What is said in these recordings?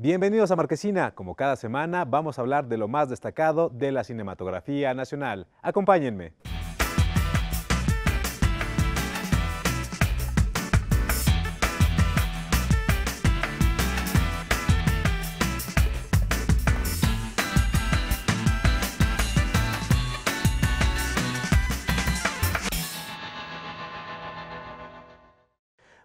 Bienvenidos a Marquesina. Como cada semana, vamos a hablar de lo más destacado de la cinematografía nacional. Acompáñenme.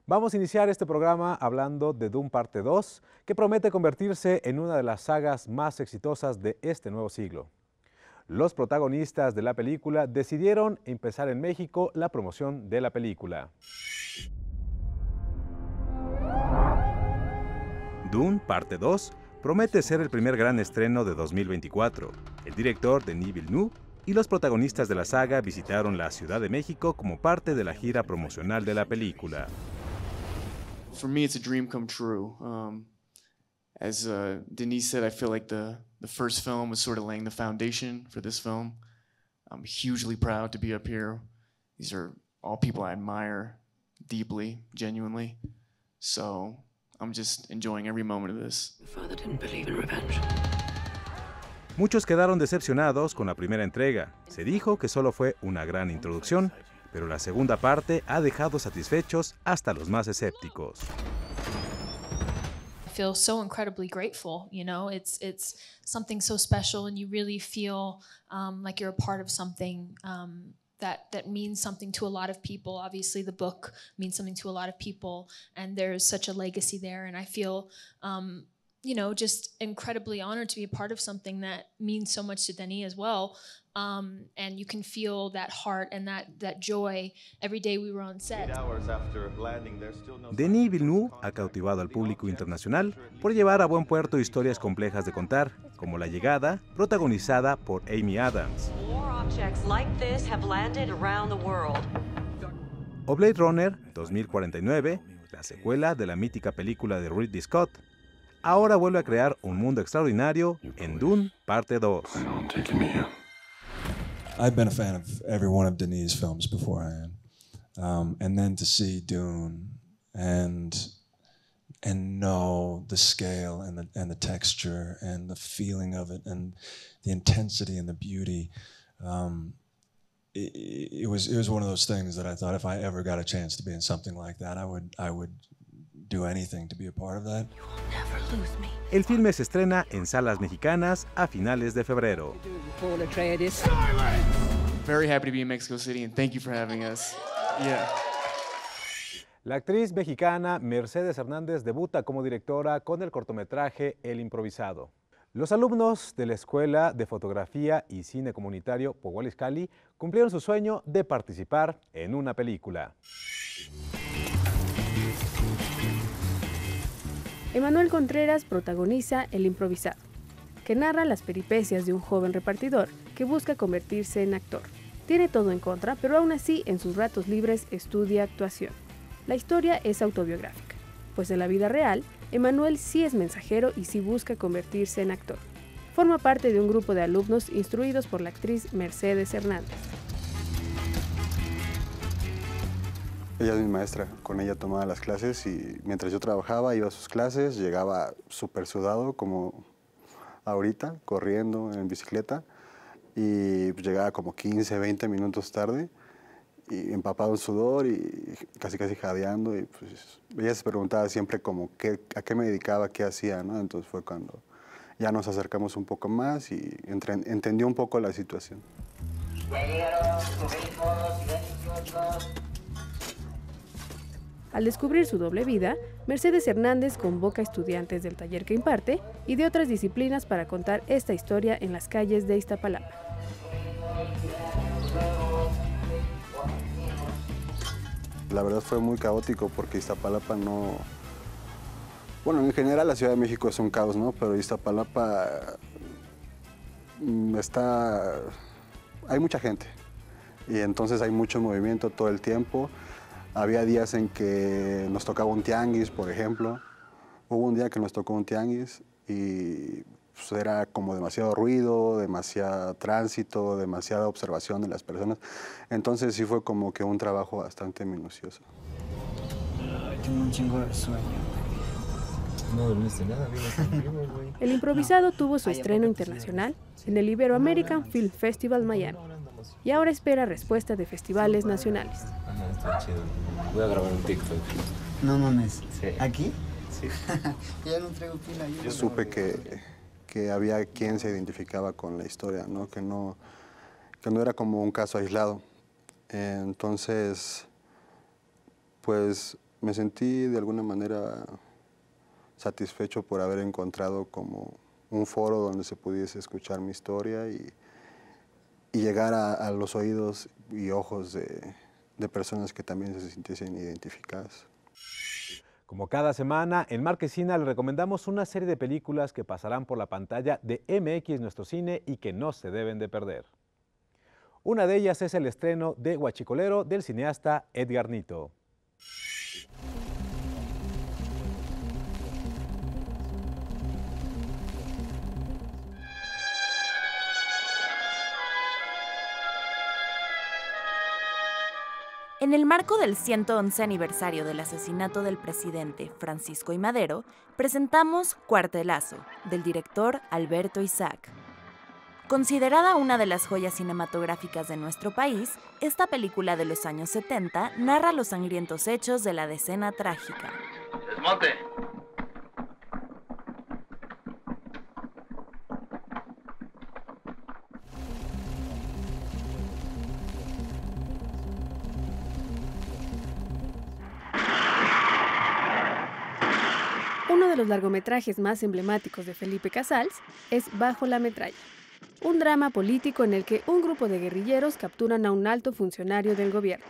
Vamos a iniciar este programa hablando de Dune Parte 2, que promete convertirse en una de las sagas más exitosas de este nuevo siglo. Los protagonistas de la película decidieron empezar en México la promoción de la película. Dune Parte 2 promete ser el primer gran estreno de 2024. El director Denis Villeneuve y los protagonistas de la saga visitaron la Ciudad de México como parte de la gira promocional de la película. For me, it's a dream come true. As Denise said, I feel like the first film was sort of laying the foundation for this film. I'm hugely proud to be up here. These are all people I admire deeply, genuinely. So I'm just enjoying every moment of this. My father didn't believe in revenge. Muchos quedaron decepcionados con la primera entrega. Se dijo que solo fue una gran introducción, pero la segunda parte ha dejado satisfechos hasta los más escépticos. I feel so incredibly grateful, you know, it's something so special and you really feel like you're a part of something that means something to a lot of people. Obviously the book means something to a lot of people and there's such a legacy there, and I feel you know, just incredibly honored to be a part of something that means so much to Denis as well. And you can feel that heart and that joy every day we were on set. Denis Villeneuve ha cautivado al público internacional por llevar a buen puerto historias complejas de contar, como La Llegada, protagonizada por Amy Adams. O Blade Runner 2049, la secuela de la mítica película de Ridley Scott. Ahora vuelve a crear un mundo extraordinario en Dune Parte 2. I've been a fan of every one of Denis' films beforehand, and then to see Dune and know the scale and the texture and the feeling of it and the intensity and the beauty, it was one of those things that I thought if I ever got a chance to be in something like that, I would do anything to be a part of that. El filme se estrena en salas mexicanas a finales de febrero. Very happy to be in Mexico City and thank you for having us. Yeah. La actriz mexicana Mercedes Hernández debuta como directora con el cortometraje El Improvisado. Los alumnos de la Escuela de Fotografía y Cine Comunitario Powell Iscali cumplieron su sueño de participar en una película. Emanuel Contreras protagoniza El Improvisado, que narra las peripecias de un joven repartidor que busca convertirse en actor. Tiene todo en contra, pero aún así en sus ratos libres estudia actuación. La historia es autobiográfica, pues en la vida real, Emanuel sí es mensajero y sí busca convertirse en actor. Forma parte de un grupo de alumnos instruidos por la actriz Mercedes Hernández. Ella es mi maestra, con ella tomaba las clases y mientras yo trabajaba iba a sus clases, llegaba súper sudado como ahorita, corriendo en bicicleta y pues llegaba como 15, 20 minutos tarde y empapado en sudor y casi jadeando y pues ella se preguntaba siempre como a qué me dedicaba, qué hacía, ¿no? Entonces fue cuando ya nos acercamos un poco más y entendió un poco la situación. Ya llegaron currículos idénticos. Al descubrir su doble vida, Mercedes Hernández convoca a estudiantes del taller que imparte y de otras disciplinas para contar esta historia en las calles de Iztapalapa. La verdad fue muy caótico porque Iztapalapa no... Bueno, en general la Ciudad de México es un caos, ¿no? Pero Iztapalapa hay mucha gente y entonces hay mucho movimiento todo el tiempo. Había días en que nos tocaba un tianguis, por ejemplo. Hubo un día que nos tocó un tianguis y pues, era como demasiado ruido, demasiado tránsito, demasiada observación de las personas. Entonces sí fue como que un trabajo bastante minucioso. Tengo un chingo de sueño. No dormiste nada, vienes en vivo, güey. El improvisado tuvo su estreno internacional en el Ibero-American Film Festival Miami y ahora espera respuesta de festivales nacionales. Ajá, está chido. Voy a grabar un TikTok. No mames. Sí. ¿Aquí? Sí. Ya no traigo pila. Yo supe que había quien se identificaba con la historia, ¿no? Que no era como un caso aislado. Entonces, pues me sentí de alguna manera satisfecho por haber encontrado como un foro donde se pudiese escuchar mi historia y llegar a los oídos y ojos de personas que también se sintiesen identificadas. Como cada semana, en Marquesina le recomendamos una serie de películas que pasarán por la pantalla de MX Nuestro Cine y que no se deben de perder. Una de ellas es el estreno de Huachicolero del cineasta Edgar Nito. En el marco del 111 aniversario del asesinato del presidente Francisco I. Madero, presentamos Cuartelazo, del director Alberto Isaac. Considerada una de las joyas cinematográficas de nuestro país, esta película de los años 70 narra los sangrientos hechos de la Decena Trágica. Desmonte. Uno de los largometrajes más emblemáticos de Felipe Casals es Bajo la Metralla, un drama político en el que un grupo de guerrilleros capturan a un alto funcionario del gobierno.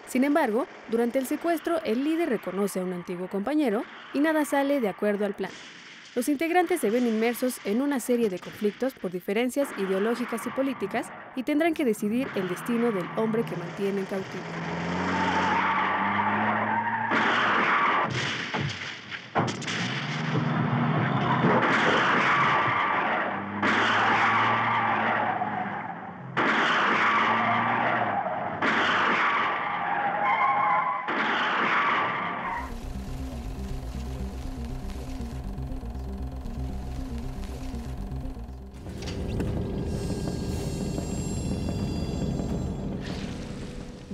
Sin embargo, durante el secuestro, el líder reconoce a un antiguo compañero y nada sale de acuerdo al plan. Los integrantes se ven inmersos en una serie de conflictos por diferencias ideológicas y políticas y tendrán que decidir el destino del hombre que mantienen cautivo.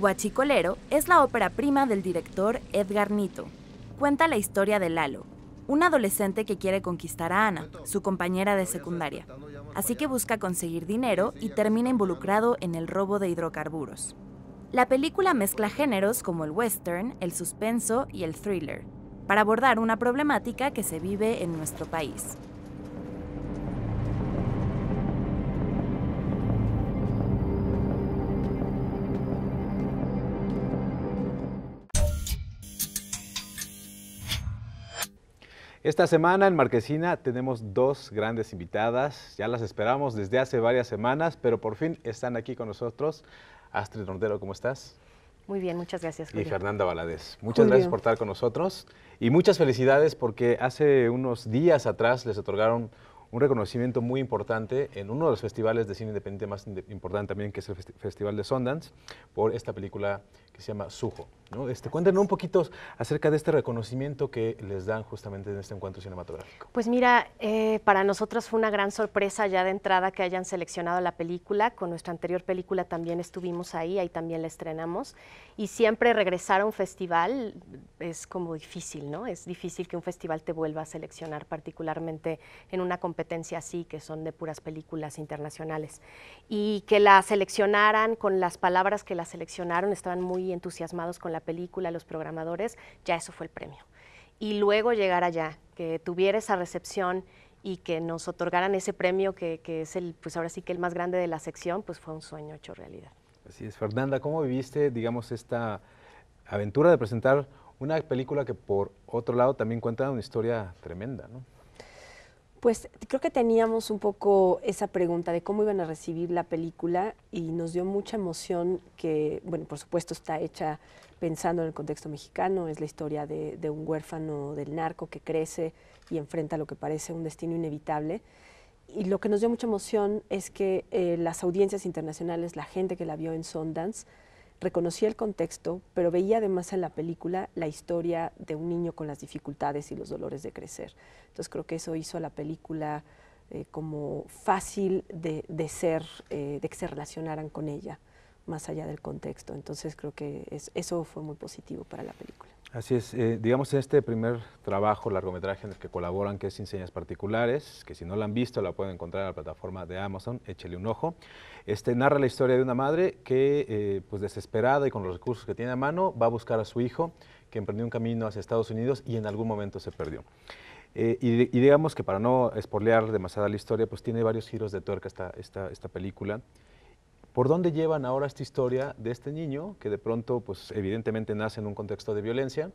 Huachicolero es la ópera prima del director Edgar Nito. Cuenta la historia de Lalo, un adolescente que quiere conquistar a Ana, su compañera de secundaria. Así que busca conseguir dinero y termina involucrado en el robo de hidrocarburos. La película mezcla géneros como el western, el suspenso y el thriller, para abordar una problemática que se vive en nuestro país. Esta semana en Marquesina tenemos dos grandes invitadas, ya las esperamos desde hace varias semanas, pero por fin están aquí con nosotros. Astrid Nordero, ¿cómo estás? Muy bien, muchas gracias, Julio. Y Fernanda Valadez. Muchas gracias por estar con nosotros y muchas felicidades porque hace unos días atrás les otorgaron un reconocimiento muy importante en uno de los festivales de cine independiente más importante también, que es el Festival de Sundance, por esta película que se llama Sujo, ¿no? Cuéntenos un poquito acerca de este reconocimiento que les dan justamente en este encuentro cinematográfico. Pues mira, para nosotros fue una gran sorpresa ya de entrada que hayan seleccionado la película. Con nuestra anterior película también estuvimos ahí también la estrenamos. Y siempre regresar a un festival es como difícil, ¿no? Es difícil que un festival te vuelva a seleccionar, particularmente en una competencia así, que son de puras películas internacionales. Y que la seleccionaran con las palabras que la seleccionaron, estaban muy entusiasmados con la película, los programadores, ya eso fue el premio. Y luego llegar allá, que tuviera esa recepción y que nos otorgaran ese premio que es el, pues ahora sí que el más grande de la sección, pues fue un sueño hecho realidad. Así es. Fernanda, ¿cómo viviste, digamos, esta aventura de presentar una película que por otro lado también cuenta una historia tremenda, ¿no? Pues creo que teníamos un poco esa pregunta de cómo iban a recibir la película y nos dio mucha emoción que, bueno, por supuesto está hecha pensando en el contexto mexicano, es la historia de un huérfano del narco que crece y enfrenta lo que parece un destino inevitable. Y lo que nos dio mucha emoción es que las audiencias internacionales, la gente que la vio en Sundance, reconocía el contexto, pero veía además en la película la historia de un niño con las dificultades y los dolores de crecer. Entonces creo que eso hizo a la película como fácil de que se relacionaran con ella, más allá del contexto. Entonces creo que eso fue muy positivo para la película. Así es, digamos en este primer trabajo, largometraje en el que colaboran, que es Sin Señas Particulares, que si no la han visto la pueden encontrar en la plataforma de Amazon, échele un ojo. Narra la historia de una madre que, pues desesperada y con los recursos que tiene a mano, va a buscar a su hijo, que emprendió un camino hacia Estados Unidos y en algún momento se perdió. Y digamos que para no espolear demasiado la historia, pues tiene varios giros de tuerca esta película. ¿Por dónde llevan ahora esta historia de este niño que de pronto, pues evidentemente nace en un contexto de violencia,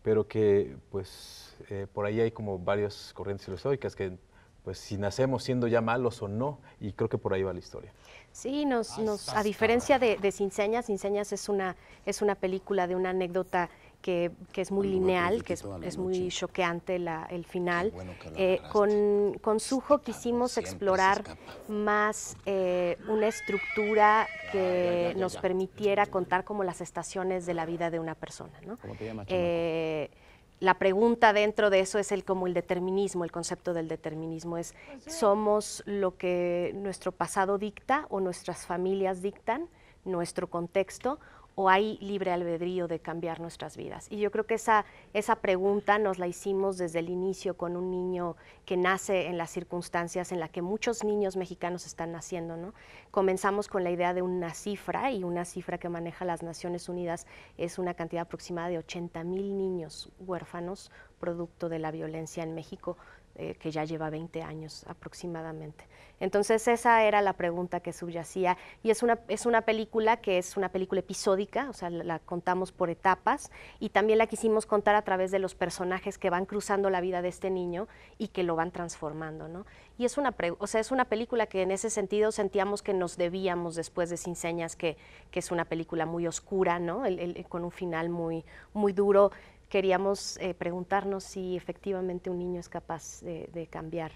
pero que pues por ahí hay como varias corrientes filosóficas que pues si nacemos siendo ya malos o no, y creo que por ahí va la historia. Sí, a diferencia de Sin Señas, Sin Señas es una película de una anécdota que es muy lineal, que es muy choqueante el final. Con Sujo quisimos explorar más una estructura que nos permitiera contar como las estaciones de la vida de una persona, ¿no? ¿Cómo te llamas, La pregunta dentro de eso es como el determinismo, el concepto del determinismo es, ¿somos lo que nuestro pasado dicta o nuestras familias dictan, nuestro contexto, o hay libre albedrío de cambiar nuestras vidas? Y yo creo que esa pregunta nos la hicimos desde el inicio con un niño que nace en las circunstancias en las que muchos niños mexicanos están naciendo, ¿no? Comenzamos con la idea de una cifra, y una cifra que maneja las Naciones Unidas es una cantidad aproximada de 80,000 niños huérfanos producto de la violencia en México, que ya lleva 20 años aproximadamente. Entonces esa era la pregunta que subyacía, y es una película que es una película episódica, o sea, la contamos por etapas, y también la quisimos contar a través de los personajes que van cruzando la vida de este niño y que lo van transformando, ¿no? Y es una película que en ese sentido sentíamos que nos debíamos después de Sin Señas, que es una película muy oscura, ¿no? Con un final muy, muy duro. Queríamos preguntarnos si efectivamente un niño es capaz de cambiar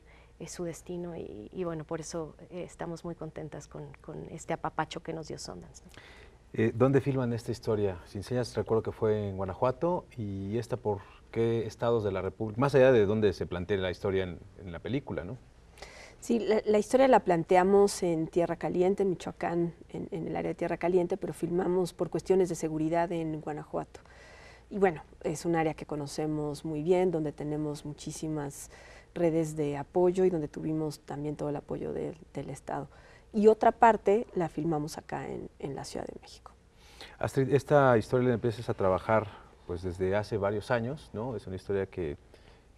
su destino, y bueno, por eso estamos muy contentas con este apapacho que nos dio Sundance, ¿no? ¿Dónde filman esta historia? Sin Señas recuerdo que fue en Guanajuato, y ¿por qué estados de la República? Más allá de dónde se plantea la historia en la película, ¿no? Sí, la historia la planteamos en Tierra Caliente, en Michoacán, en el área de Tierra Caliente, pero filmamos por cuestiones de seguridad en Guanajuato. Y bueno, es un área que conocemos muy bien, donde tenemos muchísimas redes de apoyo y donde tuvimos también todo el apoyo del Estado. Y otra parte la filmamos acá en la Ciudad de México. Astrid, esta historia la empiezas a trabajar pues desde hace varios años, ¿no? Es una historia que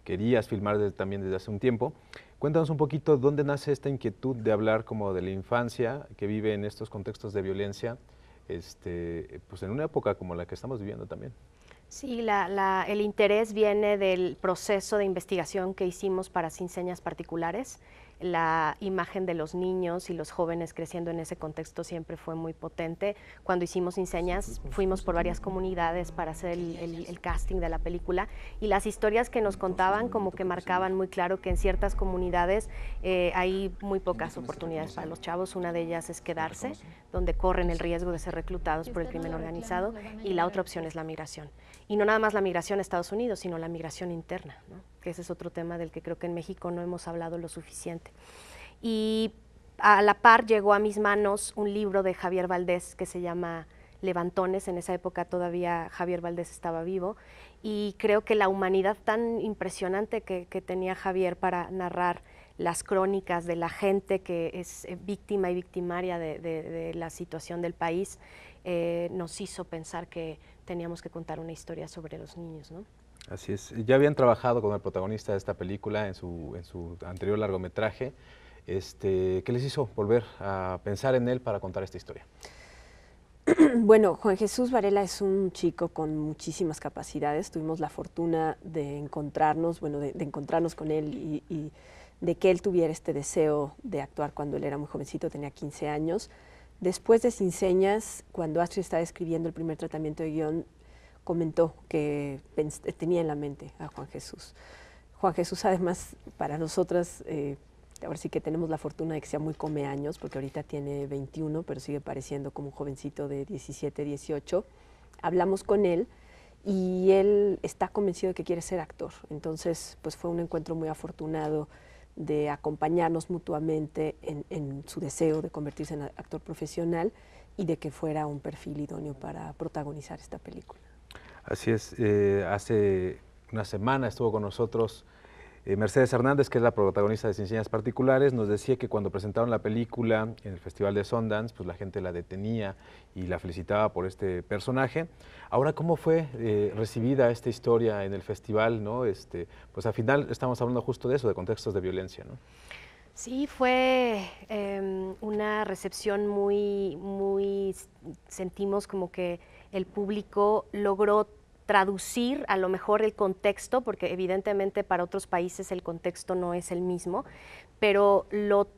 querías filmar también desde hace un tiempo. Cuéntanos un poquito dónde nace esta inquietud de hablar como de la infancia que vive en estos contextos de violencia, pues en una época como la que estamos viviendo también. Sí, el interés viene del proceso de investigación que hicimos para Sin Señas Particulares. La imagen de los niños y los jóvenes creciendo en ese contexto siempre fue muy potente. Cuando hicimos Sin Señas, fuimos por varias comunidades para hacer el casting de la película, y las historias que nos contaban como que marcaban muy claro que en ciertas comunidades hay muy pocas oportunidades para los chavos. Una de ellas es quedarse, donde corren el riesgo de ser reclutados por el crimen organizado, y la otra opción es la migración. Y no nada más la migración a Estados Unidos, sino la migración interna, ¿no? Que ese es otro tema del que creo que en México no hemos hablado lo suficiente. Y a la par llegó a mis manos un libro de Javier Valdés que se llama Levantones. En esa época todavía Javier Valdés estaba vivo, y creo que la humanidad tan impresionante que tenía Javier para narrar las crónicas de la gente que es víctima y victimaria de la situación del país, nos hizo pensar que teníamos que contar una historia sobre los niños, ¿no? Así es. Ya habían trabajado con el protagonista de esta película en su anterior largometraje. ¿Qué les hizo volver a pensar en él para contar esta historia? Bueno, Juan Jesús Varela es un chico con muchísimas capacidades. Tuvimos la fortuna de encontrarnos, de encontrarnos con él y de que él tuviera este deseo de actuar cuando él era muy jovencito, tenía 15 años. Después de Sin Señas, cuando Astrid estaba escribiendo el primer tratamiento de guión, comentó que tenía en la mente a Juan Jesús. Juan Jesús, además, para nosotras ahora sí que tenemos la fortuna de que sea muy comeaños, porque ahorita tiene 21, pero sigue pareciendo como un jovencito de 17, 18. Hablamos con él y él está convencido de que quiere ser actor. Entonces, pues fue un encuentro muy afortunado de acompañarnos mutuamente en su deseo de convertirse en actor profesional y de que fuera un perfil idóneo para protagonizar esta película. Así es, hace una semana estuvo con nosotros Mercedes Hernández, que es la protagonista de Sin Señas Particulares. Nos decía que cuando presentaron la película en el Festival de Sundance, pues la gente la detenía y la felicitaba por este personaje. Ahora, ¿cómo fue recibida esta historia en el festival, ¿no? Pues al final estamos hablando justo de eso, de contextos de violencia, ¿no? Sí, fue una recepción muy, sentimos como que el público logró traducir a lo mejor el contexto, porque evidentemente para otros países el contexto no es el mismo, pero lo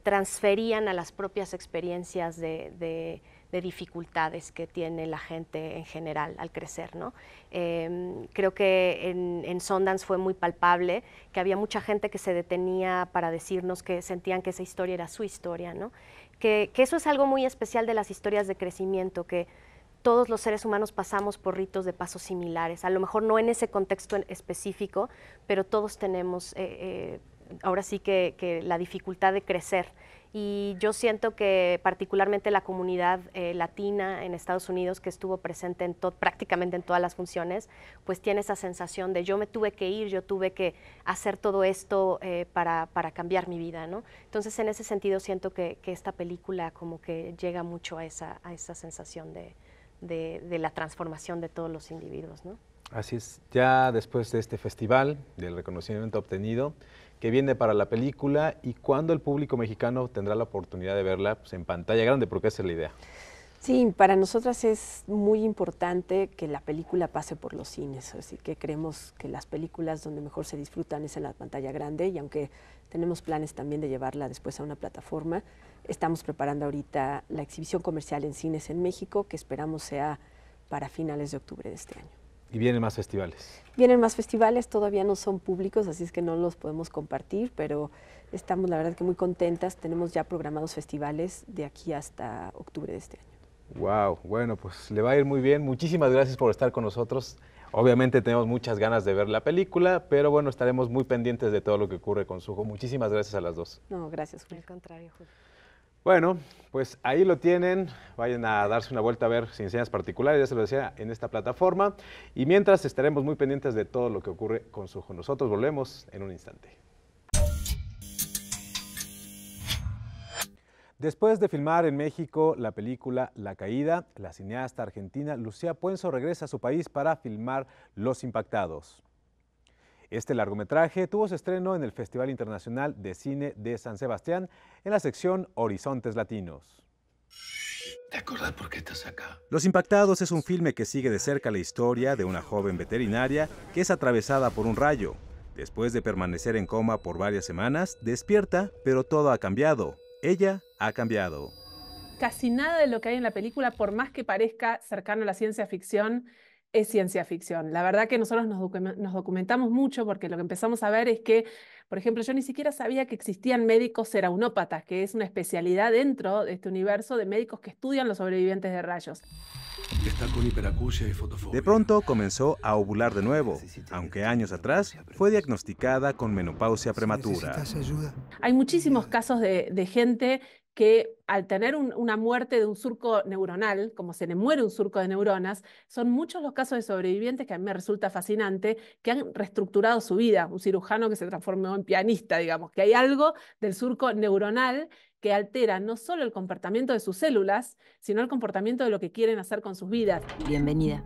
transferían a las propias experiencias de dificultades que tiene la gente en general al crecer, ¿no? Creo que en Sundance fue muy palpable que había mucha gente que se detenía para decirnos que sentían que esa historia era su historia, ¿no? Que eso es algo muy especial de las historias de crecimiento, que todos los seres humanos pasamos por ritos de paso similares, a lo mejor no en ese contexto específico, pero todos tenemos ahora sí que la dificultad de crecer. Y yo siento que particularmente la comunidad latina en Estados Unidos, que estuvo presente prácticamente en todas las funciones, pues tiene esa sensación de yo me tuve que ir, yo tuve que hacer todo esto para cambiar mi vida, ¿no? Entonces en ese sentido siento que esta película como que llega mucho a esa sensación de la transformación de todos los individuos, ¿no? Así es, ya después de este festival, del reconocimiento obtenido, ¿qué viene para la película y cuándo el público mexicano tendrá la oportunidad de verla pues, en pantalla grande? Porque esa es la idea. Sí, para nosotras es muy importante que la película pase por los cines, así que creemos que las películas donde mejor se disfrutan es en la pantalla grande, y aunque tenemos planes también de llevarla después a una plataforma, estamos preparando ahorita la exhibición comercial en cines en México, que esperamos sea para finales de octubre de este año. ¿Y vienen más festivales? Vienen más festivales, todavía no son públicos, así es que no los podemos compartir, pero estamos la verdad que muy contentas, tenemos ya programados festivales de aquí hasta octubre de este año. Wow, bueno, pues le va a ir muy bien. Muchísimas gracias por estar con nosotros. Obviamente tenemos muchas ganas de ver la película, pero bueno, estaremos muy pendientes de todo lo que ocurre con Sujo. Muchísimas gracias a las dos. No, gracias, Julio. Al contrario, Julio. Bueno, pues ahí lo tienen. Vayan a darse una vuelta a ver Sin Señas Particulares, ya se lo decía, en esta plataforma. Y mientras estaremos muy pendientes de todo lo que ocurre con Sujo. Nosotros volvemos en un instante. Después de filmar en México la película La Caída, la cineasta argentina Lucía Puenzo regresa a su país para filmar Los Impactados. Este largometraje tuvo su estreno en el Festival Internacional de Cine de San Sebastián en la sección Horizontes Latinos. ¿Te acordás por qué estás acá? Los Impactados es un filme que sigue de cerca la historia de una joven veterinaria que es atravesada por un rayo. Después de permanecer en coma por varias semanas, despierta, pero todo ha cambiado. Ella ha cambiado. Casi nada de lo que hay en la película, por más que parezca cercano a la ciencia ficción, es ciencia ficción. La verdad que nosotros nos documentamos mucho porque lo que empezamos a ver es que, por ejemplo, yo ni siquiera sabía que existían médicos ceraunópatas, que es una especialidad dentro de este universo de médicos que estudian los sobrevivientes de rayos. Está con hiperacusia y fotofobia. De pronto comenzó a ovular de nuevo, aunque años atrás fue diagnosticada con menopausia prematura. Hay muchísimos casos de gente que al tener una muerte de un surco neuronal, como se le muere un surco de neuronas, son muchos los casos de sobrevivientes que a mí me resulta fascinante, que han reestructurado su vida. Un cirujano que se transformó en pianista, digamos, que hay algo del surco neuronal que altera no solo el comportamiento de sus células, sino el comportamiento de lo que quieren hacer con sus vidas. Bienvenida.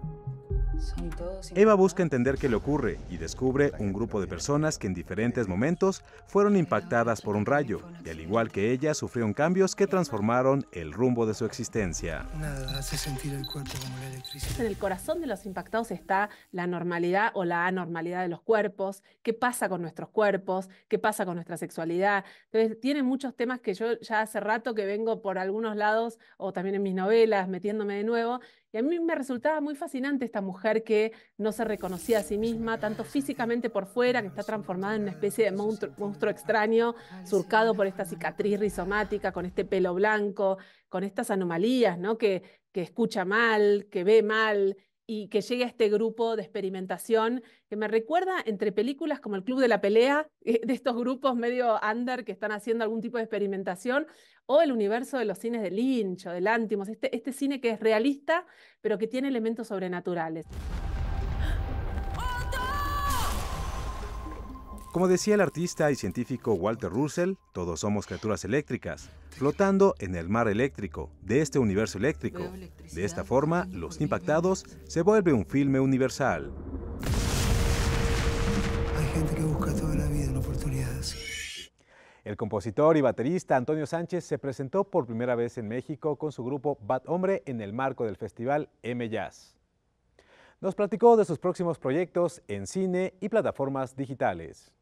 Eva busca entender qué le ocurre y descubre un grupo de personas que en diferentes momentos fueron impactadas por un rayo y al igual que ella sufrieron cambios que transformaron el rumbo de su existencia. Nada hace sentir el cuerpo como la electricidad. En el corazón de Los Impactados está la normalidad o la anormalidad de los cuerpos, qué pasa con nuestros cuerpos, qué pasa con nuestra sexualidad. Entonces tiene muchos temas que yo ya hace rato que vengo por algunos lados o también en mis novelas metiéndome de nuevo, Y a mí me resultaba muy fascinante esta mujer que no se reconocía a sí misma, tanto físicamente por fuera, que está transformada en una especie de monstruo extraño, surcado por esta cicatriz rizomática, con este pelo blanco, con estas anomalías, ¿no? Que escucha mal, que ve mal, y que llegue a este grupo de experimentación que me recuerda entre películas como El Club de la Pelea, de estos grupos medio under que están haciendo algún tipo de experimentación, o el universo de los cines de Lynch o de Lanthimos, este cine que es realista, pero que tiene elementos sobrenaturales. Como decía el artista y científico Walter Russell, todos somos criaturas eléctricas, flotando en el mar eléctrico, de este universo eléctrico. De esta forma, Los Impactados se vuelve un filme universal. Hay gente que busca toda la vida en oportunidades. El compositor y baterista Antonio Sánchez se presentó por primera vez en México con su grupo Bad Hombre en el marco del festival M-Jazz. Nos platicó de sus próximos proyectos en cine y plataformas digitales.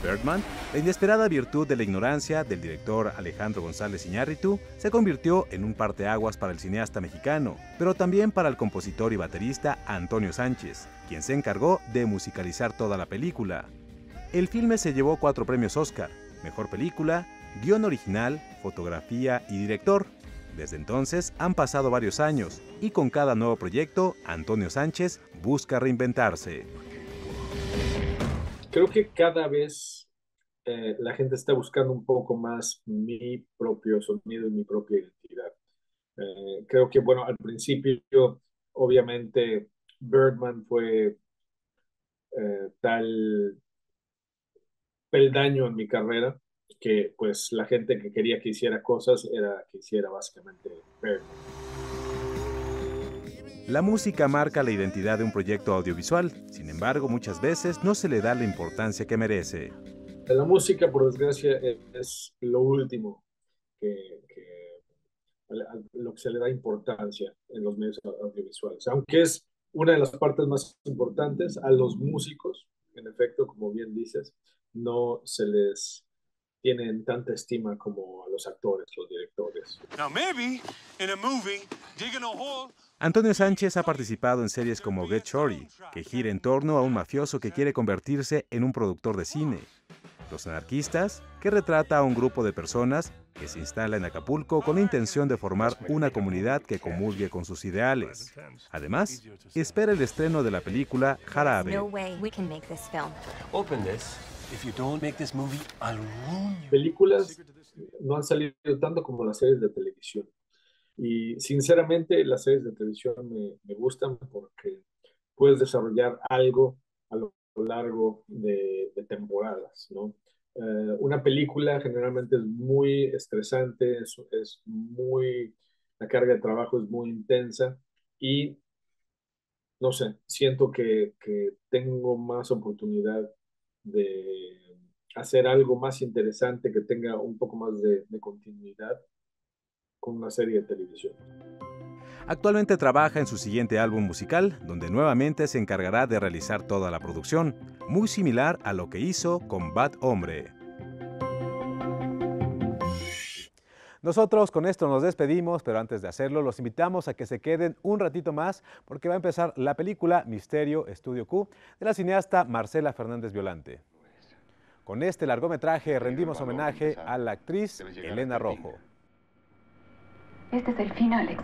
Birdman, la inesperada virtud de la ignorancia del director Alejandro González Iñárritu, se convirtió en un parteaguas para el cineasta mexicano, pero también para el compositor y baterista Antonio Sánchez, quien se encargó de musicalizar toda la película. El filme se llevó 4 premios Oscar: Mejor Película, Guión Original, Fotografía y Director. Desde entonces han pasado varios años y con cada nuevo proyecto, Antonio Sánchez busca reinventarse. Creo que cada vez la gente está buscando un poco más mi propio sonido y mi propia identidad. Creo que, bueno, al principio, obviamente, Birdman fue tal peldaño en mi carrera que, pues, la gente que quería que hiciera cosas era que hiciera básicamente Birdman. La música marca la identidad de un proyecto audiovisual, sin embargo, muchas veces no se le da la importancia que merece. La música, por desgracia, es lo último lo que se le da importancia en los medios audiovisuales. Aunque es una de las partes más importantes, a los músicos, en efecto, como bien dices, no se les tiene en tanta estima como a los actores, los directores. Now maybe in a movie, digging a hole. Antonio Sánchez ha participado en series como Get Shorty, que gira en torno a un mafioso que quiere convertirse en un productor de cine. Los Anarquistas, que retrata a un grupo de personas que se instala en Acapulco con la intención de formar una comunidad que comulgue con sus ideales. Además, espera el estreno de la película Jarabe. Películas no han salido tanto como las series de televisión. Y sinceramente las series de televisión me gustan porque puedes desarrollar algo a lo largo de temporadas, ¿no? Una película generalmente es muy estresante, es muy, la carga de trabajo es muy intensa y no sé, siento que tengo más oportunidad de hacer algo más interesante, que tenga un poco más de continuidad con una serie de televisión. Actualmente trabaja en su siguiente álbum musical, donde nuevamente se encargará de realizar toda la producción, muy similar a lo que hizo con Bad Hombre. Nosotros con esto nos despedimos, pero antes de hacerlo los invitamos a que se queden un ratito más porque va a empezar la película Misterio Estudio Q de la cineasta Marcela Fernández Violante. Con este largometraje rendimos homenaje a la actriz Elena Rojo. Este es el fin, Alex.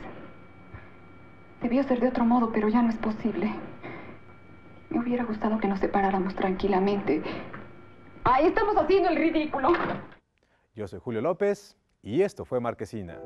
Debió ser de otro modo, pero ya no es posible. Me hubiera gustado que nos separáramos tranquilamente. ¡Ahí estamos haciendo el ridículo! Yo soy Julio López y esto fue Marquesina.